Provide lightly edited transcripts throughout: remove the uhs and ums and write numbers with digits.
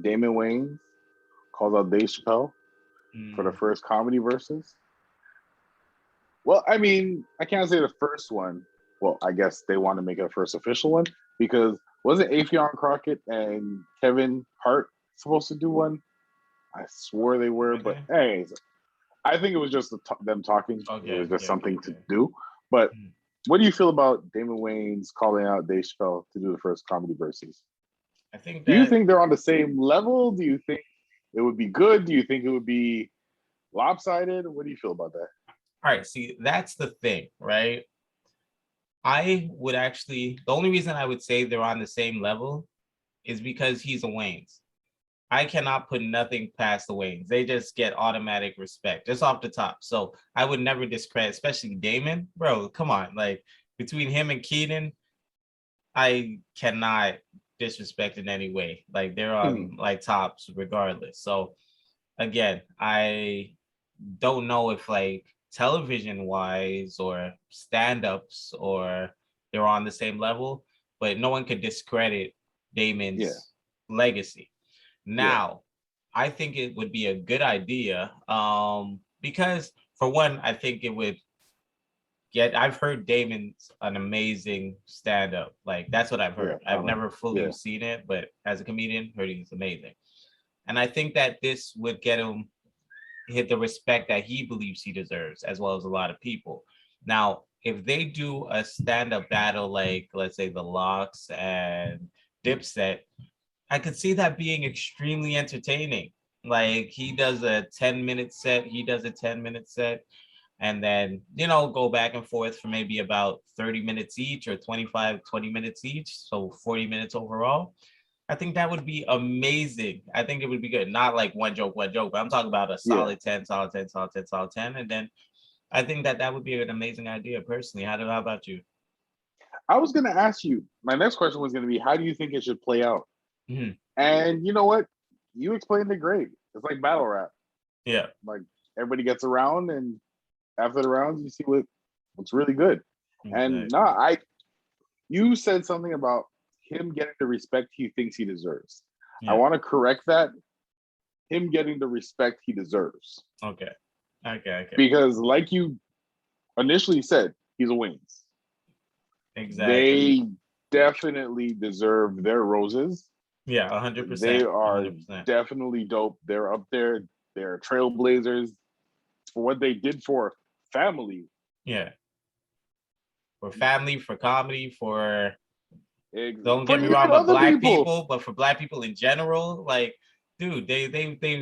Damon Wayans calls out Dave Chappelle for the Mm, first comedy versus. Well, I mean, I can't say the first one. Well, I guess they want to make it a first official one because wasn't Afion Crockett and Kevin Hart supposed to do one? I swore they were, but okay. anyways, I think it was just them talking. It Okay. was just Okay. Okay. something to Okay. do. But Mm. what do you feel about Damon Wayans calling out Dave Chappelle to do the first comedy versus? I think Do you that think they're on the same level? Do you think it would be good? Do you think it would be lopsided? What do you feel about that? all right, see, that's the thing, right? I would actually the only reason I would say they're on the same level is because he's a Wayne's. I cannot put nothing past the Waynes. They just get automatic respect just off the top. So I would never discredit, especially Damon. Bro, come on. Like between him and Keaton, I cannot disrespect in any way. Like they're Hmm. on like tops regardless. So again, I don't know if like television wise or stand-ups or they're on the same level, but no one could discredit Yeah, Damon's legacy. yeah, Now, I think it would be a good idea because for one, I think it would get. I've heard Damon's an amazing stand-up. Like that's what I've yeah, heard. I've never fully yeah, seen it, but as a comedian, heard he's amazing. And I think that this would get him hit the respect that he believes he deserves, as well as a lot of people. Now, if they do a stand-up battle like let's say the Locks and Dipset, I could see that being extremely entertaining. Like he does a 10-minute set, he does a 10-minute set, and then, go back and forth for maybe about 30 minutes each or 25, 20 minutes each. So 40 minutes overall. I think that would be amazing. I think it would be good. Not like one joke, but I'm talking about a yeah. solid 10, solid 10, solid 10, solid 10. And then I think that that would be an amazing idea personally. How about you? I was gonna ask you. My next question was gonna be, how do you think it should play out? Mhm. And you know what? You explained it great. It's like battle rap. Yeah, Like everybody gets around, and after the rounds, you see what's really good. And no, exactly. you said something about him getting the respect he thinks he deserves. I Yeah. want to correct that. Him getting the respect he deserves. Okay. Okay. Okay. Because, like you initially said, he's a Wings. Exactly. They definitely deserve their roses. Yeah, They 100%. are 100%. definitely dope. They're up there. They're trailblazers for what they did for family. Yeah. For family, for comedy, for don't For get me even wrong, but other black people, people, but for black people in general, like, dude, they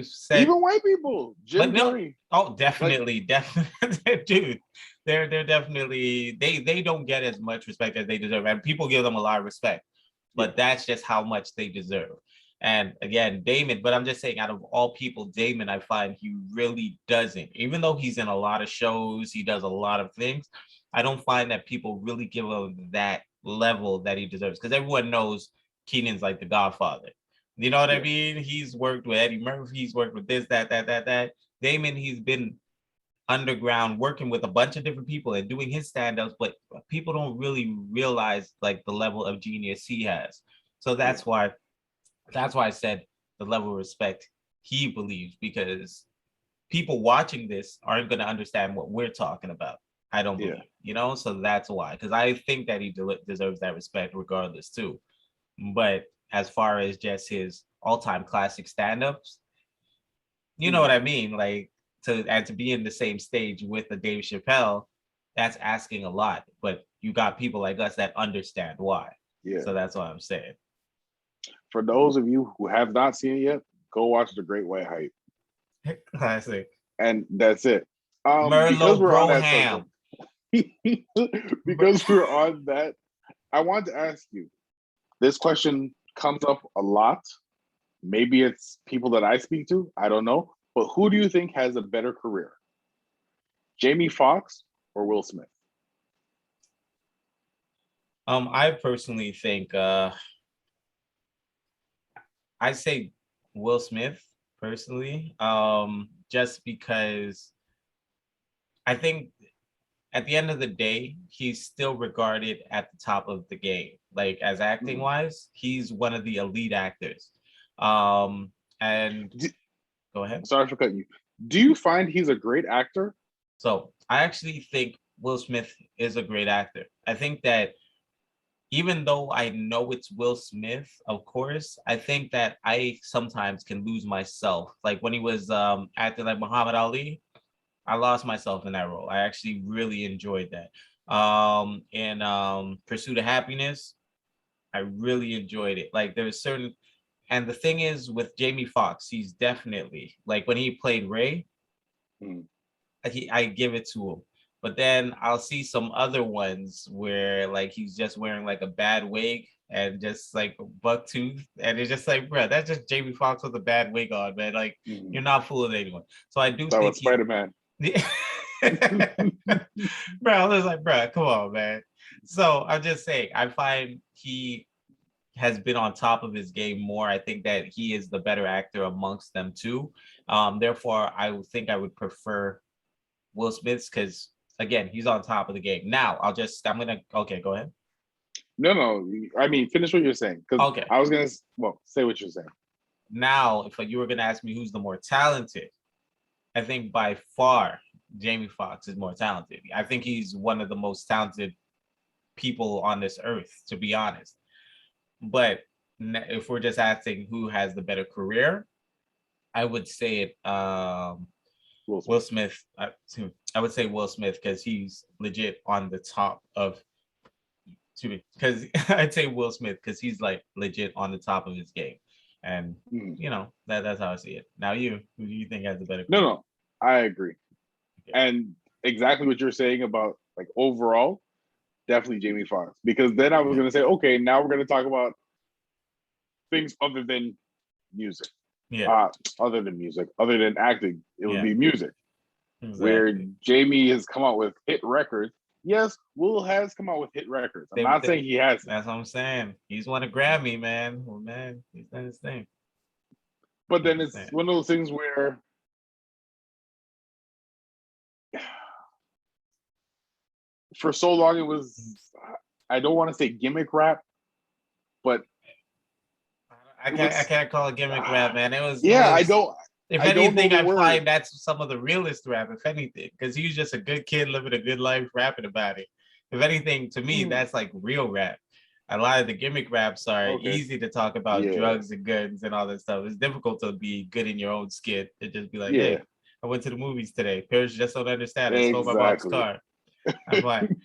said, even white people, but Jim no, Carrey. oh, Like, definitely, dude, they're definitely they don't get as much respect as they deserve, and people give them a lot of respect, yeah, but that's just how much they deserve. And again, Damon, but I'm just saying, out of all people, Damon, I find he really doesn't, even though he's in a lot of shows, he does a lot of things. I don't find that people really give him that level that he deserves because everyone knows Keenan's like the Godfather. You know what I yeah, mean? He's worked with Eddie Murphy, he's worked with this, that. Damon, he's been underground working with a bunch of different people and doing his stand-ups, but people don't really realize like the level of genius he has. So yeah, that's why I said the level of respect he believes, because people watching this aren't going to understand what we're talking about. I don't yeah. believe, so that's why, because I think that he deserves that respect regardless too. But as far as just his all-time classic stand-ups, you know what Hmm. I mean? Like to be in the same stage with a Dave Chappelle, that's asking a lot. But you got people like us that understand why. Yeah. So that's what I'm saying. For those of you who have not seen it yet, go watch The Great White Hype, Classic. and that's it. Because Merlot we're on that subject, Broham. because we're on that, I want to ask you. This question comes up a lot. Maybe it's people that I speak to. I don't know. But who do you think has a better career, Jamie Foxx or Will Smith? I personally think I say Will Smith personally. Just because I think at the end of the day, he's still regarded at the top of the game. Like as acting Hmm. wise, he's one of the elite actors. And D- go ahead. Sorry for cutting you. Do you find he's a great actor? So I actually think Will Smith is a great actor. I think that even though I know it's Will Smith, of course, I think that I sometimes can lose myself. Like when he was acting like Muhammad Ali, I lost myself in that role. I actually really enjoyed that. In Pursuit of Happiness, I really enjoyed it. Like there's certain, and the thing is with Jamie Foxx, he's definitely like when he played Ray, Hmm. I give it to him. But then I'll see some other ones where like he's just wearing like a bad wig and just like a buck tooth, and it's just like, bro, that's just Jamie Foxx with a bad wig on, man. Like Hmm. you're not fooling anyone. So I do That think was he's. Spider-Man. Bro, I was like, bro, come on, man. So I'm just saying, I find he has been on top of his game more. I think that he is the better actor amongst them too. Therefore, I would think I would prefer Will Smith's because again, he's on top of the game. Now, I'm gonna okay, go ahead. No, no. I mean, finish what you're saying because Okay. I was gonna. Well, say what you're saying. Now, if you were gonna ask me who's the more talented, I think by far Jamie Foxx is more talented. I think he's one of the most talented people on this earth, to be honest. But if we're just asking who has the better career, I would say it Will Will Smith. Smith. I would say Will Smith because he's legit on the top of. Because I'd say Will Smith because he's like legit on the top of his game, and Hmm. that's how I see it. Now, who do you think has the better No, career? no. I agree, Okay. and exactly what you're saying about like overall, definitely Jamie Foxx. Because then I was Yeah. gonna say, okay, now we're gonna talk about things other than music. Yeah. Uh, other than music, other than acting, it would Yeah. be music. Where Exactly. Jamie has come out with hit records. Yes, Will has come out with hit records. I'm not saying he hasn't, That's what I'm saying. He's won a Grammy, man. Well, man, he's done his thing. but I'm then just it's saying. one of those things where for so long it was, I don't want to say gimmick rap, but it I was can't call it gimmick rap, man. It yeah, was. If I don't know anything, the I word. find that's some of the realest rap. If anything, because he was just a good kid living a good life, rapping about it. If anything, to me, Mm, that's like real rap. A lot of the gimmick raps are okay. easy to talk about Yeah. drugs and guns and all that stuff. It's difficult to be good in your own skin to just be like, Yeah. hey, I went to the movies today. Parents just don't understand. I stole my mom's Exactly. car. I'm fine.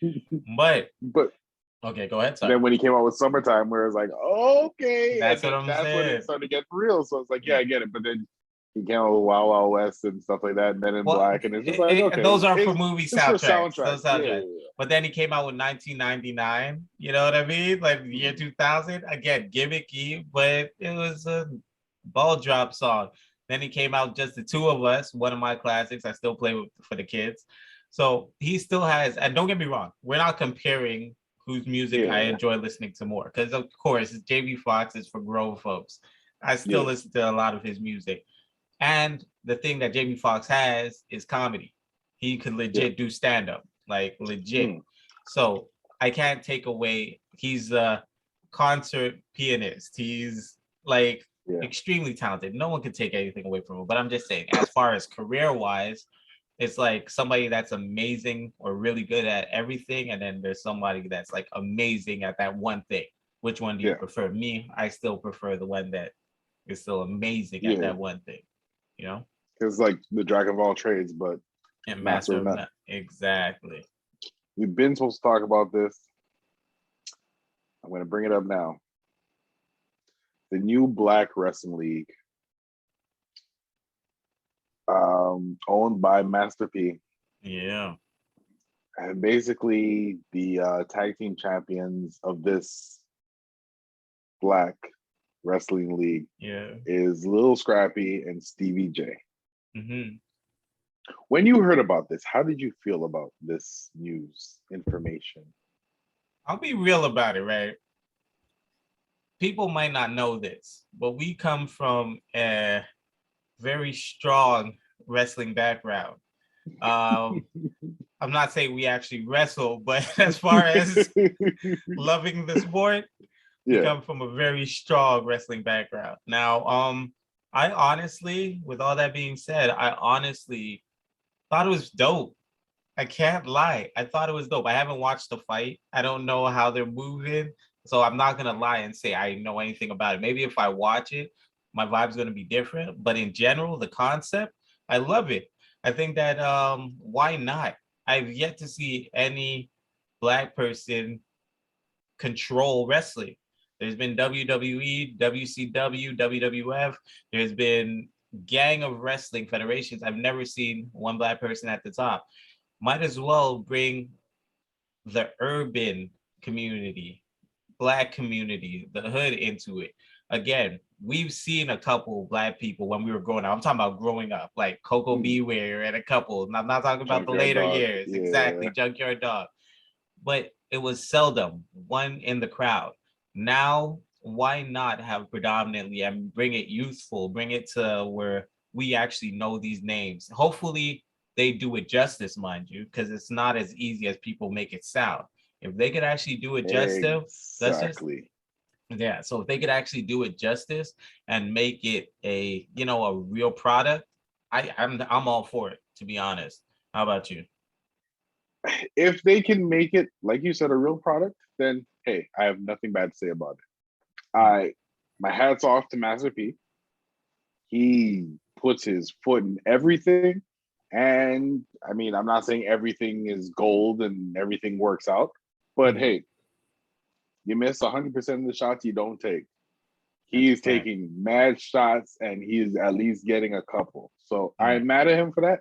But But okay, go ahead. Sorry. then when he came out with Summertime, where it's like, okay, and That's what then I'm that's when it saying. started to get real. So it's like, yeah, Yeah. I get it. But then he came out with Wild Wild West and stuff like that, and then in Well, Black, and it's just like, okay, those are for movie it's for soundtracks. soundtrack. Those Yeah, soundtracks. But then he came out with 1999. You know what I mean? Like the year 2000. Again, gimmicky, but it was a ball drop song. Then he came out just the two of us. One of my classics. I still play with for the kids. So he still has. And don't get me wrong, we're not comparing whose music I yeah, enjoy listening to more because of course Jamie Foxx is for grown folks. I still yeah, listen to a lot of his music. And the thing that Jamie Foxx has is comedy. He could yeah, legit do stand up, like legit. mm, So I can't take away. He's a concert pianist. He's like yeah, extremely talented. No one can take anything away from him. But I'm just saying, as far as career wise, it's like somebody that's amazing or really good at everything, and then there's somebody that's like amazing at that one thing. Which one do you yeah, prefer? Me, I still prefer the one that is still amazing at yeah. that one thing, you know? It's like the Dragon of all trades, but And master master of of none. none. Exactly. We've been supposed to talk about this. I'm going to bring it up now. The new Black Wrestling League, owned by Master P, Yeah. and basically the tag team champions of this Black Wrestling League Yeah. is Lil Scrappy and Stevie J. Mm-hmm. When you heard about this, how did you feel about this news information? I'll be real about it, right? People might not know this, but we come from a very strong wrestling background. Um, I'm not saying we actually wrestle, but as far as loving the sport, He Yeah. comes from a very strong wrestling background. Now, I honestly, with all that being said, I honestly thought it was dope. I can't lie. I thought it was dope. I haven't watched the fight. I don't know how they're moving. So I'm not gonna lie and say I know anything about it. Maybe if I watch it, my vibe's gonna be different. But in general, the concept, I love it. I think that why not? I've yet to see any black person control wrestling. There's been WWE, WCW, WWF. There's been gang of wrestling federations. I've never seen one black person at the top. Might as well bring the urban community, black community, the hood into it. Again, we've seen a couple black people when we were growing up. I'm talking about growing up, like Coco Beware and a couple. I'm not talking about the Junkyard later Dog. years. Yeah. Exactly, Junkyard Dog. But it was seldom one in the crowd. Now, why not have predominantly and bring it youthful, bring it to where we actually know these names? Hopefully, they do it justice, mind you, because it's not as easy as people make it sound. If they could actually do it justice, Exactly. yeah. So if they could actually do it justice and make it a real product, I'm all for it, to be honest. How about you? If they can make it, like you said, a real product, then hey, I have nothing bad to say about it. My hats off to Master P. He puts his foot in everything. And I mean, I'm not saying everything is gold and everything works out, but hey, you miss 100% of the shots you don't take. He's taking mad shots and he's at least getting a couple. So I'm mad at him for that.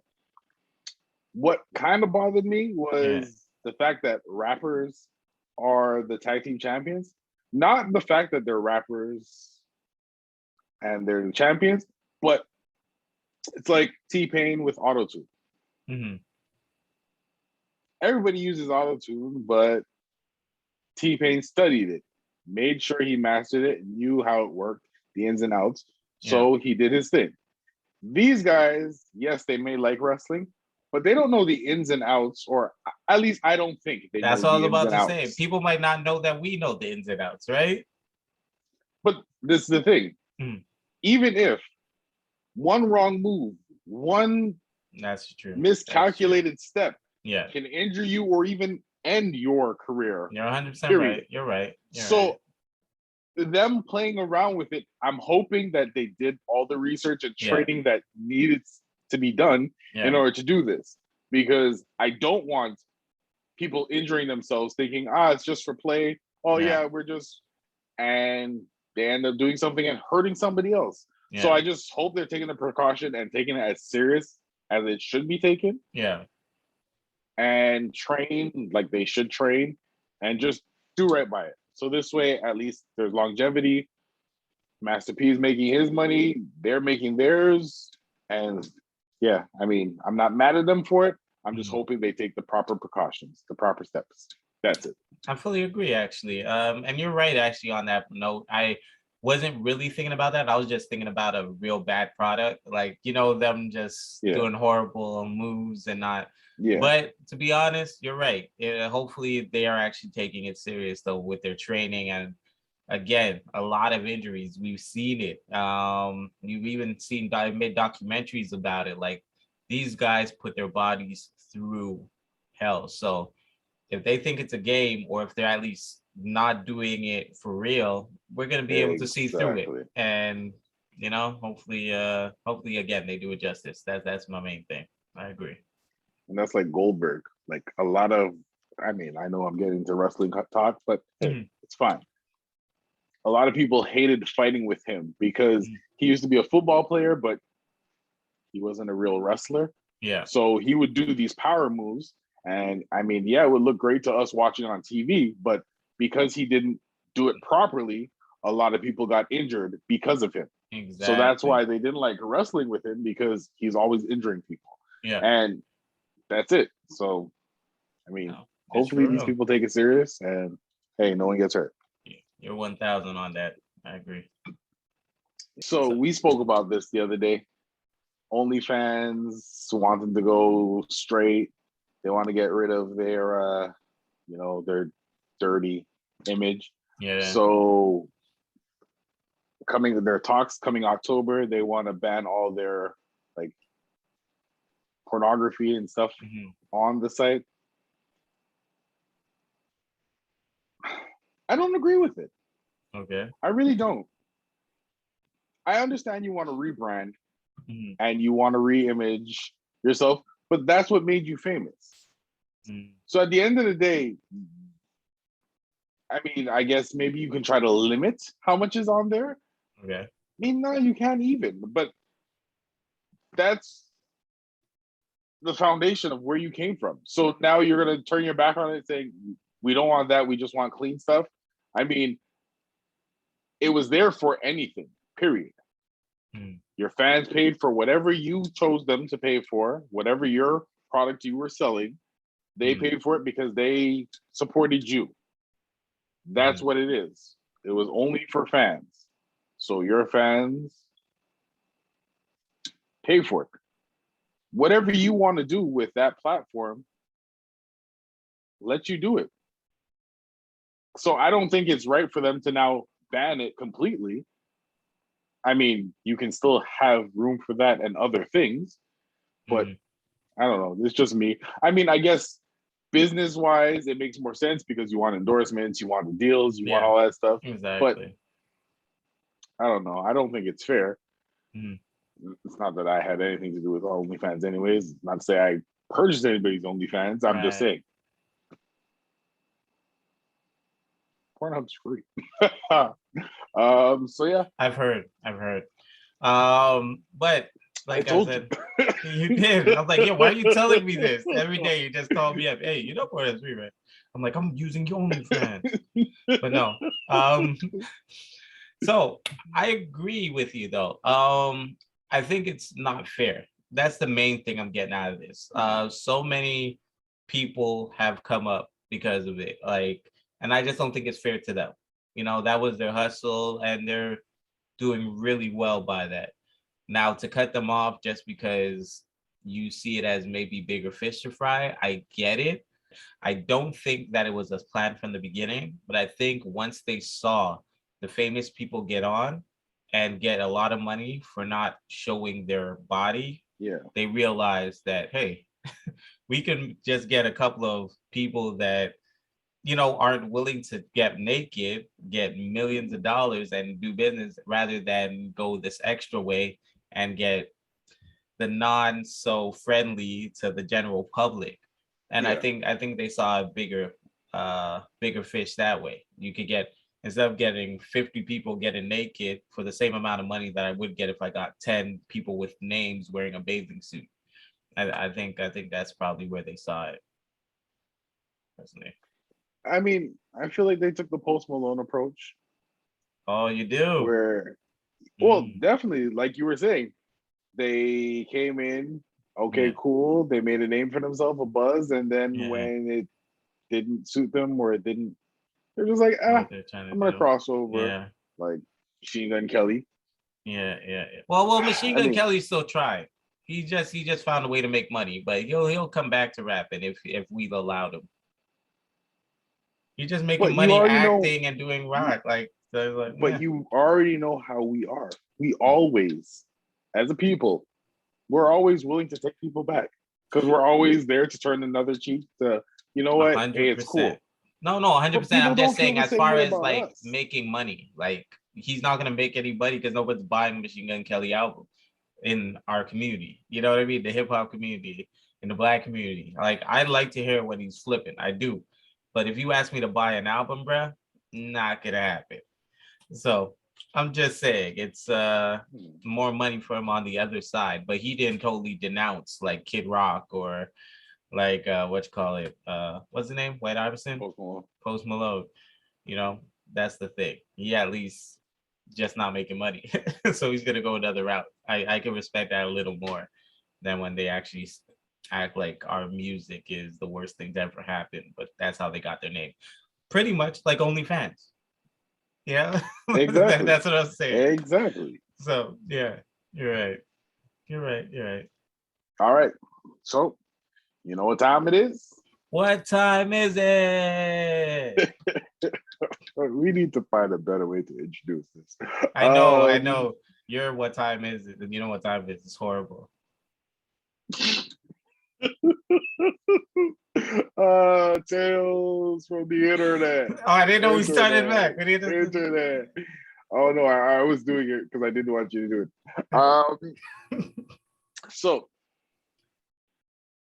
What kind of bothered me was the fact that rappers are the tag team champions. Not the fact that they're rappers and they're the champions, but it's like T-Pain with auto-tune. Everybody uses auto-tune, but T-Pain studied it, made sure he mastered it, knew how it worked, the ins and outs. So he did his thing. These guys, yes, they may like wrestling, but they don't know the ins and outs, or at least I don't think they That's know all I the was ins about and to outs. say. People might not know that we know the ins and outs, right? But this is the thing. Even if one wrong move, one that's true miscalculated step can injure you or even end your career. You're 100% right. You're right. So them playing around with it, I'm hoping that they did all the research and training that needed to be done in order to do this. Because I don't want people injuring themselves thinking, it's just for play. Oh yeah, we're just, and they end up doing something and hurting somebody else. So I just hope they're taking the precaution and taking it as serious as it should be taken. And train like they should train and just do right by it. So this way, at least there's longevity. Master P is making his money, they're making theirs. And yeah, I mean, I'm not mad at them for it. I'm just hoping they take the proper precautions, the proper steps. That's it. I fully agree, actually. And you're right, actually, on that note. I wasn't really thinking about that. I was just thinking about a real bad product, like, them just doing horrible moves and not. But to be honest, you're right. Hopefully they are actually taking it serious, though, with their training. And again, a lot of injuries. We've seen it. You've even seen made documentaries about it. Like, these guys put their bodies through hell. So if they think it's a game, or if they're at least not doing it for real, we're going to be able to see through it. And hopefully again they do it justice. That's my main thing. I agree. And that's like Goldberg. Like a lot of, I mean, I know I'm getting into wrestling talk, but hey, it's fine. A lot of people hated fighting with him because he used to be a football player, but he wasn't a real wrestler. So he would do these power moves. And I mean, it would look great to us watching on TV, but because he didn't do it properly, a lot of people got injured because of him. So that's why they didn't like wrestling with him, because he's always injuring people. And that's it. So, I mean, hopefully these people take it serious and hey, no one gets hurt. You're 1,000 on that. I agree. So we spoke about this the other day. OnlyFans wanting to go straight. They want to get rid of their, their dirty image. Yeah. So their talks coming October, they want to ban all their like pornography and stuff Hmm. on the site. I don't agree with it. Okay. I really don't. I understand you want to rebrand Hmm. and you want to re-image yourself, but that's what made you famous. Hmm. So at the end of the day, I mean, I guess maybe you can try to limit how much is on there. Okay. I mean, no, you can't even, but that's the foundation of where you came from. So now you're going to turn your back on it saying, we don't want that. We just want clean stuff. I mean, it was there for anything, period. Hmm. Your fans paid for whatever you chose them to pay for, whatever your product you were selling. They Hmm. paid for it because they supported you. That's Hmm. what it is. It was only for fans. So your fans pay for it. Whatever you want to do with that platform, let you do it. So I don't think it's right for them to now ban it completely. I mean, you can still have room for that and other things, but Hmm. I don't know. It's just me. I mean, I guess business wise, it makes more sense because you want endorsements, you want the deals, you want Yeah. all that stuff. But Exactly. I don't know. I don't think it's fair. Hmm. It's not that I had anything to do with OnlyFans, anyways. Not to say I purchased anybody's OnlyFans. I'm just Right. saying Pornhub's free. So yeah, I've heard. I've heard. But I like I told you. said, you did. I was like, yeah, why are you telling me this? Every day you just call me up. Hey, you know what is free, right? I'm like, I'm using your OnlyFans. But no. Um, so I agree with you though. I think it's not fair. That's the main thing I'm getting out of this. So many people have come up because of it. Like, and I just don't think it's fair to them. You know, that was their hustle and they're doing really well by that. Now to cut them off just because you see it as maybe bigger fish to fry, I get it. I don't think that it was a plan from the beginning, but I think once they saw the famous people get on and get a lot of money for not showing their body, Yeah, they realized that, hey, we can just get a couple of people that aren't willing to get naked, get millions of dollars and do business rather than go this extra way and get the non so friendly to the general public. And yeah. I think they saw a bigger fish that way. You could get, instead of getting 50 people getting naked for the same amount of money that I would get if I got 10 people with names wearing a bathing suit. I think that's probably where they saw it personally. I mean, I feel like they took the Post Malone approach Oh, you do? where, well, Mm, definitely, like you were saying, they came in, okay, yeah, cool. They made a name for themselves, a buzz, and then yeah. when it didn't suit them or it didn't, they're just like, What they're trying to I'm gonna do. cross over, Yeah, like Machine Gun Kelly. yeah. Well, Machine I Gun mean, Kelly still tried. He just found a way to make money, but he'll come back to rapping if we've allowed him. He's just making but you money already know, acting and doing rock. Like, so it's like, but yeah. you already know how we are. We Mm. always, as a people, we're always willing to take people back because we're always there to turn another cheek to, you know A what? Hey, hundred it's cool. percent. No, a hundred But percent. people I'm just don't feel saying, the as same far way as about like us. making money, like he's not gonna make any money because nobody's buying Machine Gun Kelly album in our community. You know what I mean? The hip hop community, in the black community. Like I'd like to hear what he's flipping. I do. But if you ask me to buy an album, bruh, not gonna happen. So I'm just saying it's more money for him on the other side, but he didn't totally denounce like Kid Rock or like what you call it? What's the name? White Iverson? Post Malone. Post Malone. You know, that's the thing. He at least just not making money. So he's gonna go another route. I can respect that a little more than when they actually act like our music is the worst thing that ever happened, but that's how they got their name. Pretty much like OnlyFans. Yeah. Exactly. That's what I'm saying. Exactly. So yeah, you're right. You're right. All right. So, you know what time it is? What time is it? what? We need to find a better way to introduce this. I know. You're what time is it? And you know what time it is. It's horrible. Tales from the internet. Oh, I didn't know we started back. Internet. Oh no, I was doing it because I didn't want you to do it. So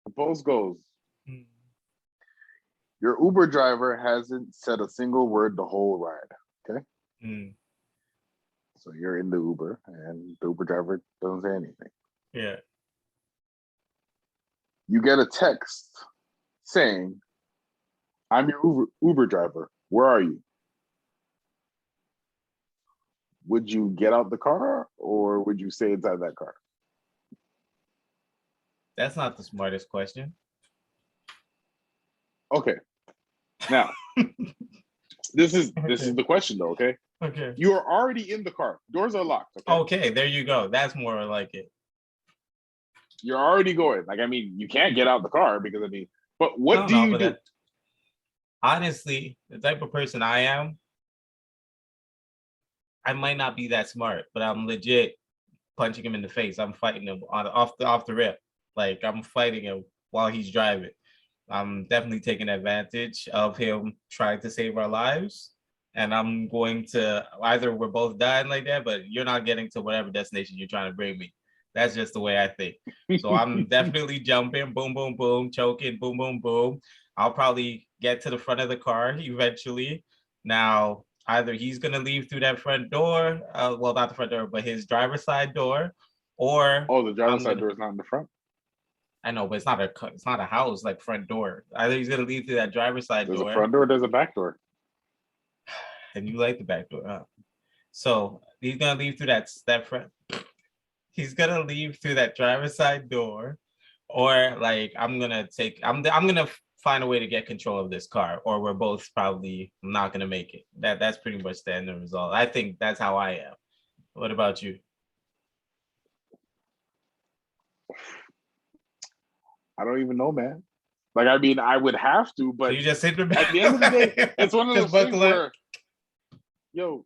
the post goes. Your Uber driver hasn't said a single word the whole ride. Okay. So you're in the Uber and the Uber driver doesn't say anything. Yeah. You get a text saying, I'm your Uber driver. Where are you? Would you get out the car or would you stay inside that car? That's not the smartest question. Okay. Now, this is the question though, okay? Okay. You are already in the car. Doors are locked. Okay, there you go. That's more like it. You're already going. Like, I mean, you can't get out the car because but what do you do? Honestly, the type of person I am, I might not be that smart, but I'm legit punching him in the face. I'm fighting him off the rip. Like I'm fighting him while he's driving. I'm definitely taking advantage of him trying to save our lives. And I'm going to either we're both dying like that, but you're not getting to whatever destination you're trying to bring me. That's just the way I think. So I'm definitely jumping, boom, boom, boom, choking, boom, boom, boom. I'll probably get to the front of the car eventually. Now, either he's gonna leave through that front door, well, not the front door, but his driver's side door, or the driver's side door is not in the front. I know, but it's not a house like front door. Either he's gonna leave through that driver's side door. There's a front door, there's a back door. And you like the back door, huh? So he's gonna leave through that front. He's gonna leave through that driver's side door, or like I'm gonna find a way to get control of this car, or we're both probably not gonna make it. That's pretty much the end result. I think that's how I am. What about you? I don't even know, man. Like, I mean, I would have to, but so you just sit back. At the end of the day, it's one of those things where, yo,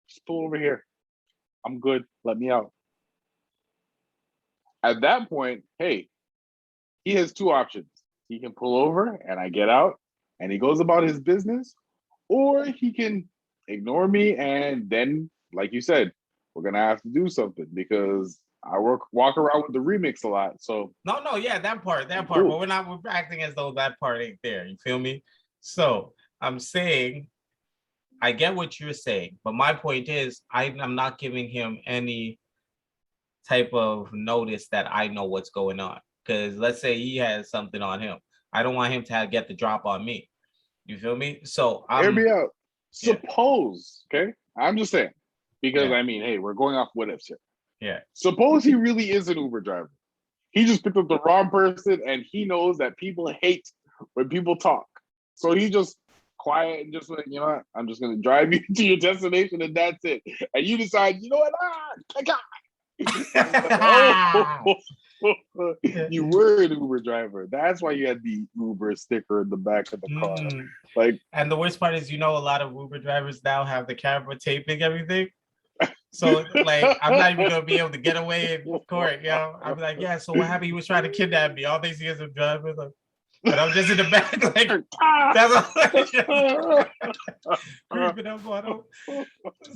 just pull over here. I'm good. Let me out. At that point, hey, he has two options. He can pull over and I get out and he goes about his business, or he can ignore me and then, like you said, we're gonna have to do something because I walk around with the remix a lot. So no, yeah, that part. Cool. But we're acting as though that part ain't there. You feel me? So I'm saying I get what you're saying, but my point is I'm not giving him any type of notice that I know what's going on. Because let's say he has something on him. I don't want him to get the drop on me. You feel me? So hear me out. Suppose, okay? I'm just saying. Because I mean, hey, we're going off what ifs here. Yeah. Suppose he really is an Uber driver. He just picked up the wrong person and he knows that people hate when people talk. So he just quiet and just like, you know what? I'm just gonna drive you to your destination and that's it. And you decide, you know what? You were an Uber driver. That's why you had the Uber sticker in the back of the car. Like, and the worst part is, a lot of Uber drivers now have the camera taping everything. So like, I'm not even gonna be able to get away in court, I'm like, yeah. So what happened? He was trying to kidnap me. All they see is him driving, like, but I'm just in the back, like that's all. Creeping up on him.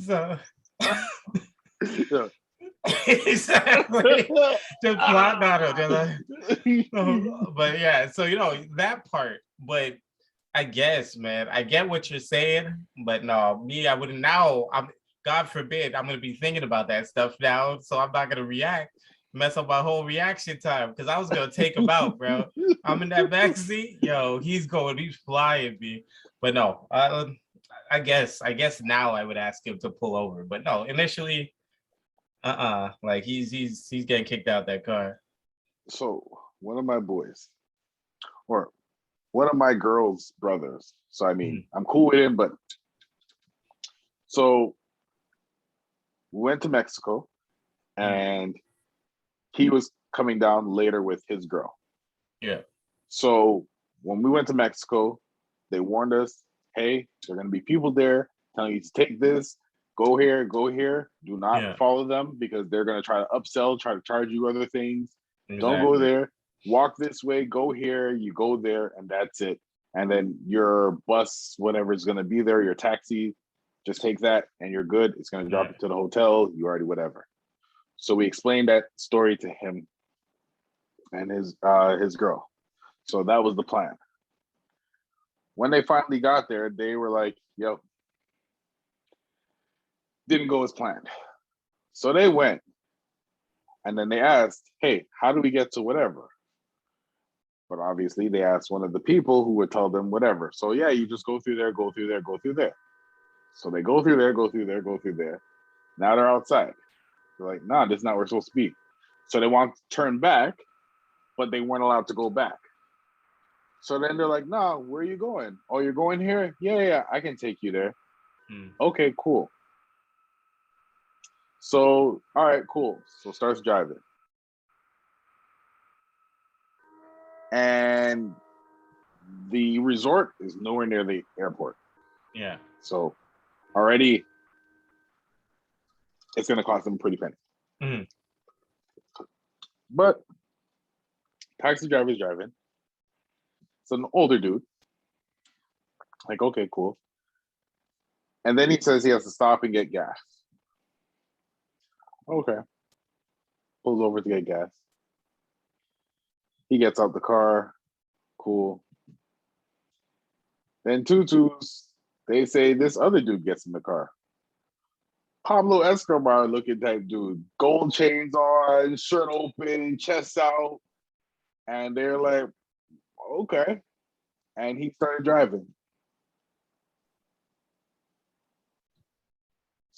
So. Exactly. Just plot but yeah, so that part. But I guess, man, I get what you're saying, but no, me, I wouldn't now. God forbid, I'm gonna be thinking about that stuff now, so I'm not gonna react, mess up my whole reaction time because I was gonna take him out, bro. I'm in that backseat, he's flying me. But no, I guess now I would ask him to pull over, but no, initially. Like he's getting kicked out that car. So one of my boys, or one of my girl's brothers. So I mean, I'm cool with him, but so we went to Mexico, and he was coming down later with his girl. Yeah. So when we went to Mexico, they warned us, hey, there are going to be people there telling you to take this, go here, go here. Do not follow them because they're going to try to upsell, try to charge you other things. Exactly. Don't go there. Walk this way, go here, you go there, and that's it. And then your bus, whatever is going to be there, your taxi, just take that and you're good. It's going to drop you to the hotel. You already whatever. So we explained that story to him and his girl. So that was the plan. When they finally got there, they were like, yo, didn't go as planned. So they went. And then they asked, hey, how do we get to whatever? But obviously they asked one of the people who would tell them whatever. So yeah, you just go through there, go through there, go through there. So they go through there, go through there, go through there. Now they're outside. They're like, nah, this is not where we're supposed to be. So they want to turn back, but they weren't allowed to go back. So then they're like, nah, where are you going? Oh, you're going here? Yeah, I can take you there. Okay, cool. So, all right, cool. So starts driving. And the resort is nowhere near the airport. Yeah. So already it's going to cost them a pretty penny. Mm-hmm. But taxi driver's driving. It's an older dude. Like, okay, cool. And then he says he has to stop and get gas. Okay. Pulls over to get gas. He gets out the car. Cool. Then Tutus, they say this other dude gets in the car. Pablo Escobar looking type dude. Gold chains on, shirt open, chest out. And they're like, okay. And he started driving.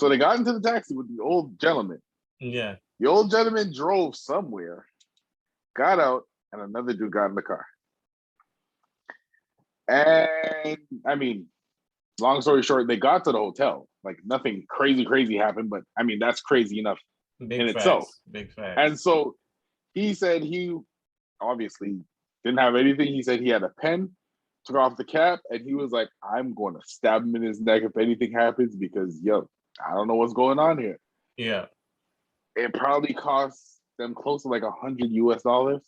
So they got into the taxi with the old gentleman. Yeah. The old gentleman drove somewhere, got out, and another dude got in the car. And I mean, long story short, they got to the hotel. Like nothing crazy happened, but I mean, that's crazy enough in itself. Big facts. And so he said he obviously didn't have anything. He said he had a pen, took off the cap, and he was like, I'm going to stab him in his neck if anything happens because, yo, I don't know what's going on here. Yeah. It probably cost them close to like $100 US to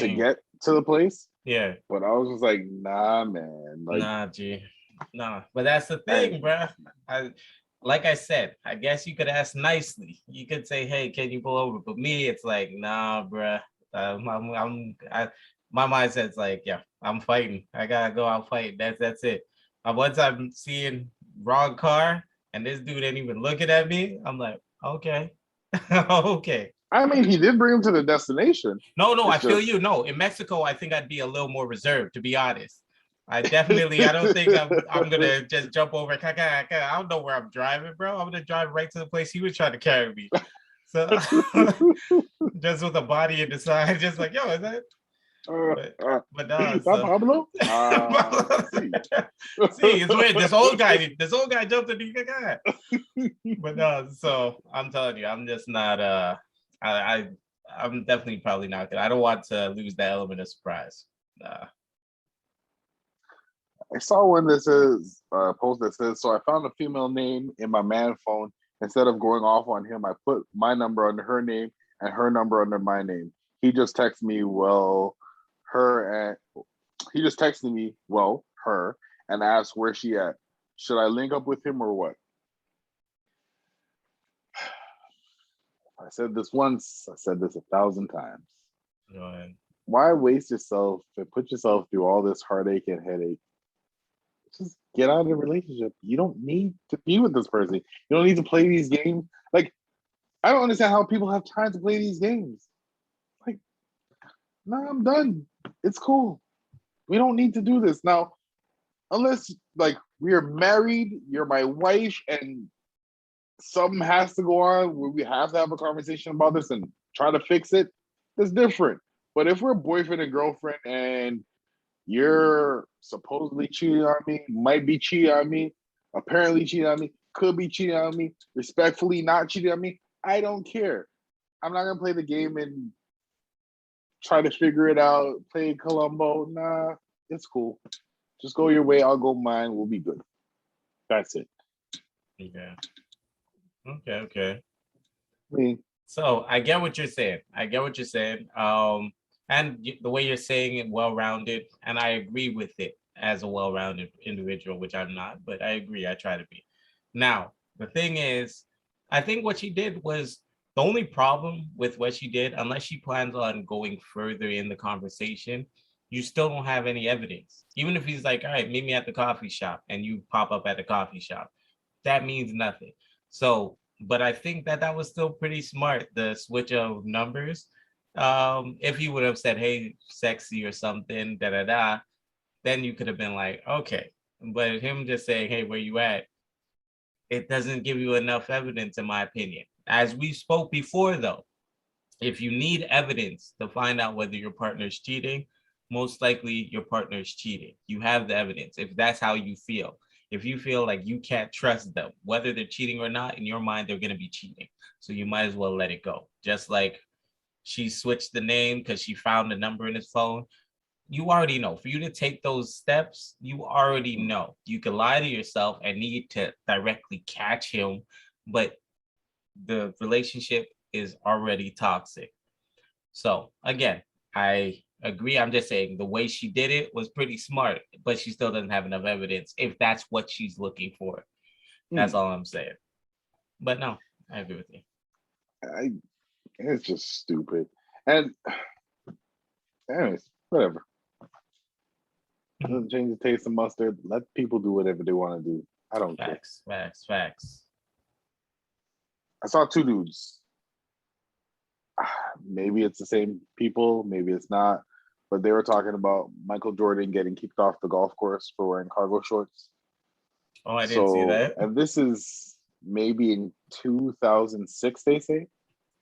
get to the place. Yeah. But I was just like, nah, man. Like, nah, G. Nah. But that's the thing, bro. Like I said, I guess you could ask nicely. You could say, hey, can you pull over? But me, it's like, nah, bro. My mindset's like, yeah, I'm fighting. I gotta go out fighting. That's it. Once I'm seeing wrong car and this dude ain't even looking at me, I'm like, okay. Okay. I mean, he did bring him to the destination. No, I feel you. No, in Mexico, I think I'd be a little more reserved, to be honest. I don't think I'm gonna just jump over. I don't know where I'm driving, bro. I'm gonna drive right to the place he was trying to carry me. So just with the body in the side, just like, yo, is that? But no, so. Pablo? See, it's weird. This old guy jumped in the guy. But no, so I'm telling you, I'm just not. I'm definitely probably not gonna. I don't want to lose that element of surprise. I saw one that says post that says, so I found a female name in my man phone. Instead of going off on him, I put my number under her name and her number under my name. He just texted me, her and asked where she at. Should I link up with him or what? I said this once, I said this 1,000 times. Go ahead. Why waste yourself and put yourself through all this heartache and headache? Just get out of the relationship. You don't need to be with this person. You don't need to play these games. Like, I don't understand how people have time to play these games. Like, nah, I'm done. It's cool. We don't need to do this. Now, unless, like, we are married, you're my wife, and something has to go on where we have to have a conversation about this and try to fix it, that's different. But if we're boyfriend and girlfriend and you're supposedly cheating on me, might be cheating on me, apparently cheating on me, could be cheating on me, respectfully not cheating on me, I don't care. I'm not gonna play the game and try to figure it out, play Columbo. Nah, it's cool. Just go your way, I'll go mine. We'll be good. That's it. Yeah. Okay. I mean, So I get what you're saying. And the way you're saying it, well-rounded, and I agree with it as a well-rounded individual, which I'm not, but I agree. I try to be. Now, the thing is, I think what she did was the only problem with what she did, unless she plans on going further in the conversation, you still don't have any evidence. Even if he's like, all right, meet me at the coffee shop, and you pop up at the coffee shop, that means nothing. So, but I think that was still pretty smart, the switch of numbers. If he would have said, hey, sexy or something, then you could have been like, okay. But him just saying, hey, where you at? It doesn't give you enough evidence, in my opinion. As we spoke before, though, if you need evidence to find out whether your partner is cheating, most likely your partner is cheating. You have the evidence. If that's how you feel, if you feel like you can't trust them, whether they're cheating or not, in your mind, they're going to be cheating. So you might as well let it go. Just like she switched the name because she found the number in his phone. You already know. For you to take those steps, you already know. You can lie to yourself and need to directly catch him, but the relationship is already toxic. So again, I agree. I'm just saying the way she did it was pretty smart, but she still doesn't have enough evidence if that's what she's looking for. That's all I'm saying. But no, I agree with you. it's just stupid. And anyways, whatever. Doesn't change the taste of mustard. Let people do whatever they want to do. I don't care. Facts. I saw two dudes. Maybe it's the same people, maybe it's not. But they were talking about Michael Jordan getting kicked off the golf course for wearing cargo shorts. Oh, I didn't see that. And this is maybe in 2006, they say.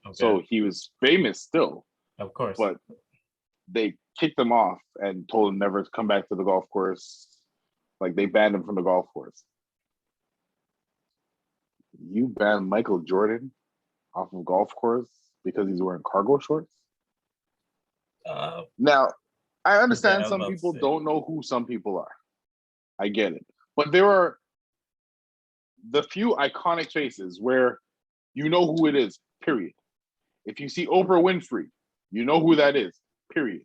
Okay. So he was famous still. Of course. But they kicked him off and told him never to come back to the golf course. Like they banned him from the golf course. You banned Michael Jordan off of golf course because he's wearing cargo shorts? Now, I understand some people don't know who some people are. I get it. But there are the few iconic faces where you know who it is, period. If you see Oprah Winfrey, you know who that is, period.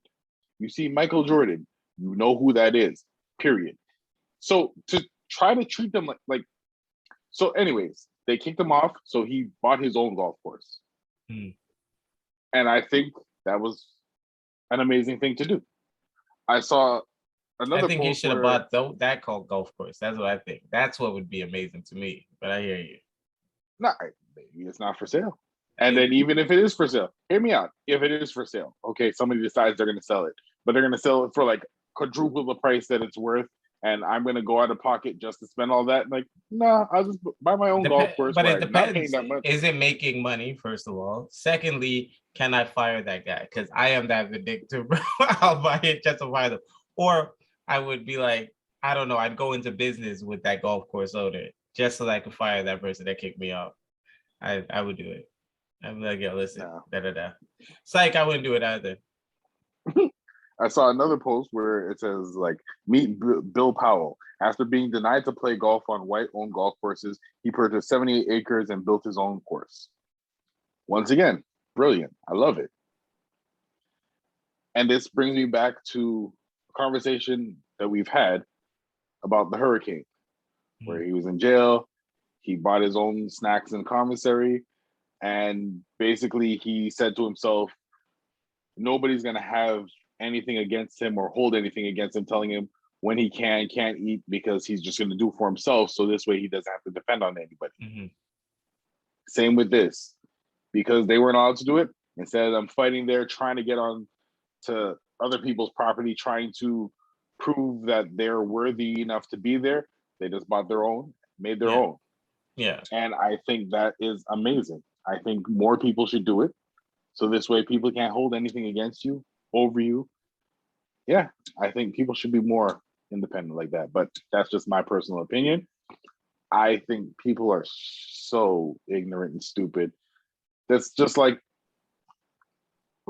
You see Michael Jordan, you know who that is, period. So to try to treat them like so anyways, they kicked him off, so he bought his own golf course. And I think that was an amazing thing to do. I saw another. I think he should have bought that called golf course. That's what I think. That's what would be amazing to me. But I hear you. No, maybe it's not for sale. And then even if it is for sale, hear me out. If it is for sale, okay, somebody decides they're going to sell it, but they're going to sell it for like quadruple the price that it's worth, and I'm going to go out of pocket just to spend all that. Like, nah, I'll just buy my own golf course. But it depends. Is it making money, first of all? Secondly, can I fire that guy? Because I am that vindictive, bro. I'll buy it just to fire them. Or I would be like, I don't know, I'd go into business with that golf course owner just so that I could fire that person that kicked me off. I would do it. I'm like, yeah, listen, Psych, I wouldn't do it either. I saw another post where it says, like, meet Bill Powell. After being denied to play golf on white-owned golf courses, he purchased 78 acres and built his own course. Once again, brilliant. I love it. And this brings me back to a conversation that we've had about the hurricane, where he was in jail. He bought his own snacks and commissary. And basically, he said to himself, nobody's going to have anything against him or hold anything against him, telling him when he can't eat because he's just going to do for himself. So this way he doesn't have to depend on anybody. Same with this. Because they weren't allowed to do it, instead of them fighting there, trying to get on to other people's property, trying to prove that they're worthy enough to be there, they just bought their own, made their own. Yeah. And I think that is amazing. I think more people should do it. So this way people can't hold anything against you, over you. Yeah, I think people should be more independent like that. But that's just my personal opinion. I think people are so ignorant and stupid. That's just like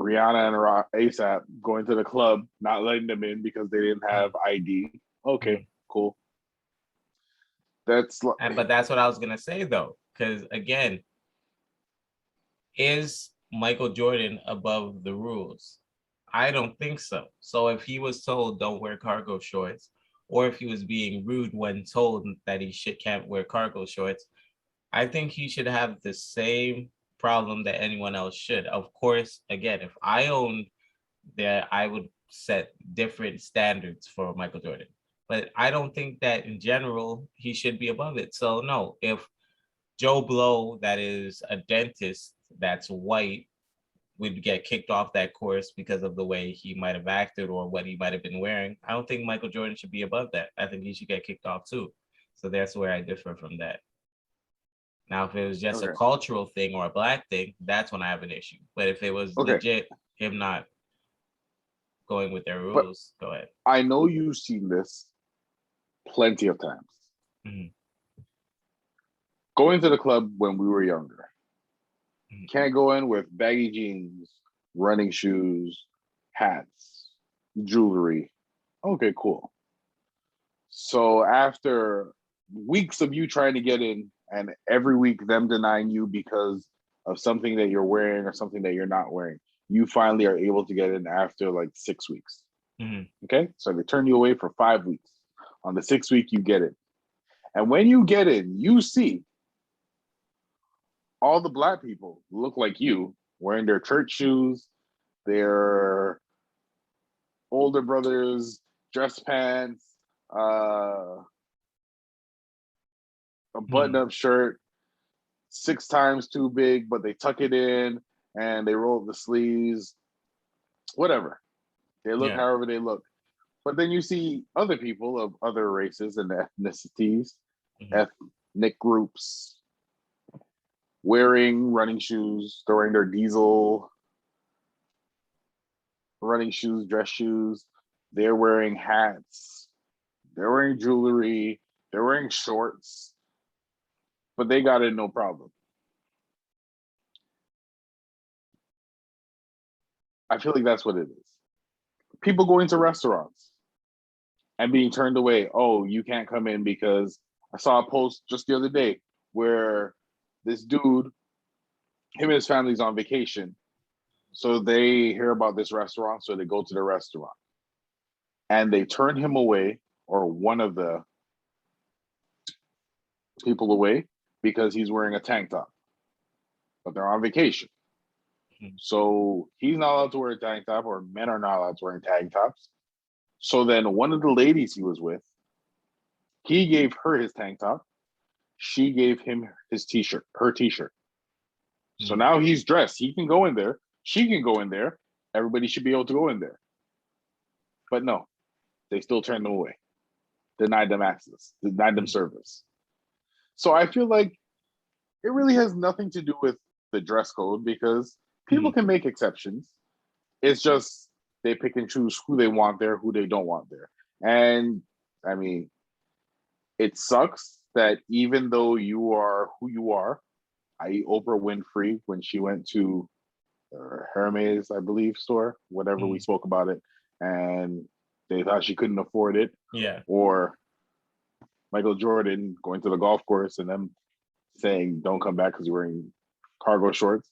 Rihanna and ASAP going to the club, not letting them in because they didn't have ID. Okay, cool. That's But that's what I was gonna say though, because again, is Michael Jordan above the rules? I don't think so. So if he was told don't wear cargo shorts, or if he was being rude when told that he can't wear cargo shorts, I think he should have the same problem that anyone else should. Of course, again, if I owned that, I would set different standards for Michael Jordan. But I don't think that in general he should be above it. So no, if Joe Blow, that is a dentist that's white, would get kicked off that course because of the way he might have acted or what he might have been wearing, I don't think Michael Jordan should be above that. I think he should get kicked off too. So that's where I differ from that. Now, if it was just a okay. cultural thing or a black thing, that's when I have an issue. But if it was Okay, legit him not going with their but rules, go ahead. I know you've seen this plenty of times. Mm-hmm. Going to the club when we were younger. Mm-hmm. Can't go in with baggy jeans, running shoes, hats, jewelry. Okay, cool. So after weeks of you trying to get in and every week them denying you because of something that you're wearing or something that you're not wearing, you finally are able to get in after like 6 weeks. Mm-hmm. Okay. So they turn you away for 5 weeks. On the 6th week, you get it. And when you get in, you see all the black people look like you wearing their church shoes, their older brothers' dress pants, a button-up shirt, 6 times too big, but they tuck it in and they roll up the sleeves. Whatever. They look Yeah. however they look. But then you see other people of other races and ethnicities, ethnic groups, wearing running shoes, throwing their diesel running shoes, dress shoes. They're wearing hats. They're wearing jewelry. They're wearing shorts, but they got it no problem. I feel like that's what it is. People going to restaurants and being turned away. Oh, you can't come in because I saw a post just the other day where this dude, him and his family's on vacation. So they hear about this restaurant, so they go to the restaurant. And they turn him away, or one of the people away, because he's wearing a tank top. But they're on vacation. So he's not allowed to wear a tank top, or men are not allowed to wear tank tops. So then one of the ladies he was with, he gave her his tank top. She gave him his t-shirt, her t-shirt. So now he's dressed. He can go in there. She can go in there. Everybody should be able to go in there. But no, they still turned them away, denied them access, denied them service. So I feel like it really has nothing to do with the dress code because people can make exceptions. It's just they pick and choose who they want there, who they don't want there. And I mean, it sucks that even though you are who you are, i.e., Oprah Winfrey, when she went to Hermes, I believe, store, whatever we spoke about it, and they thought she couldn't afford it. Yeah. Or Michael Jordan going to the golf course and them saying, don't come back because you're wearing cargo shorts.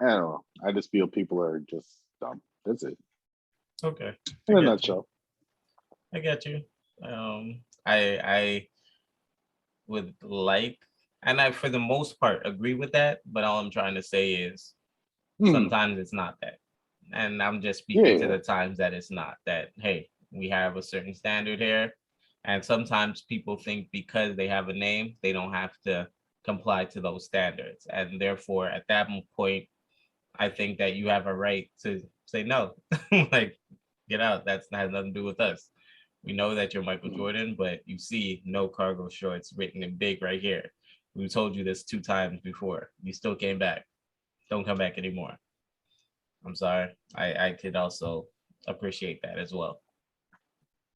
I don't know. I just feel people are just dumb. That's it. Okay. In a nutshell. I get you. I would like, and I for the most part agree with that, but all I'm trying to say is sometimes it's not that. And I'm just speaking to the times that it's not that, hey, we have a certain standard here. And sometimes people think because they have a name, they don't have to comply to those standards. And therefore, at that point, I think that you have a right to say no, like get out. That has nothing to do with us. We know that you're Michael Jordan, but you see no cargo shorts written in big right here. We told you this 2 times before. You still came back. Don't come back anymore. I'm sorry. I could also appreciate that as well.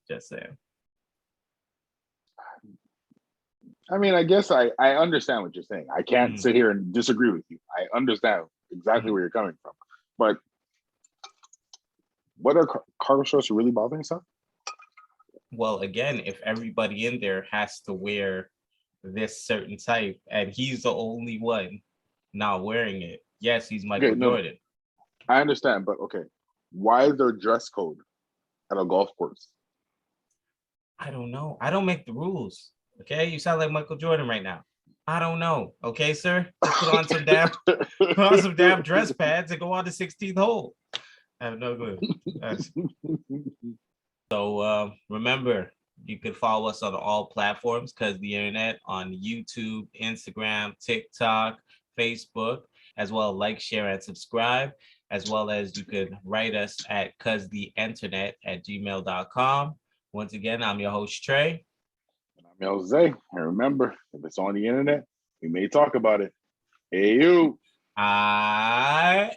Just saying. I mean, I guess I understand what you're saying. I can't sit here and disagree with you. I understand exactly where you're coming from. But what are cargo shorts really bothering stuff? Well, again, if everybody in there has to wear this certain type and he's the only one not wearing it, yes, he's Okay, Michael no, Jordan. I understand, but okay, why is there dress code at a golf course? I don't know. I don't make the rules. Okay, you sound like Michael Jordan right now. I don't know. Okay, sir, just put on some damn dress pads and go on the 16th hole. I have no clue. So remember, you can follow us on all platforms, Cuz the Internet, on YouTube, Instagram, TikTok, Facebook, as well. Like, share, and subscribe, as well as you could write us at CuzTheInternet@gmail.com. Once again, I'm your host, Trey. I'm Jose, and remember, if it's on the internet, we may talk about it. Hey, you. I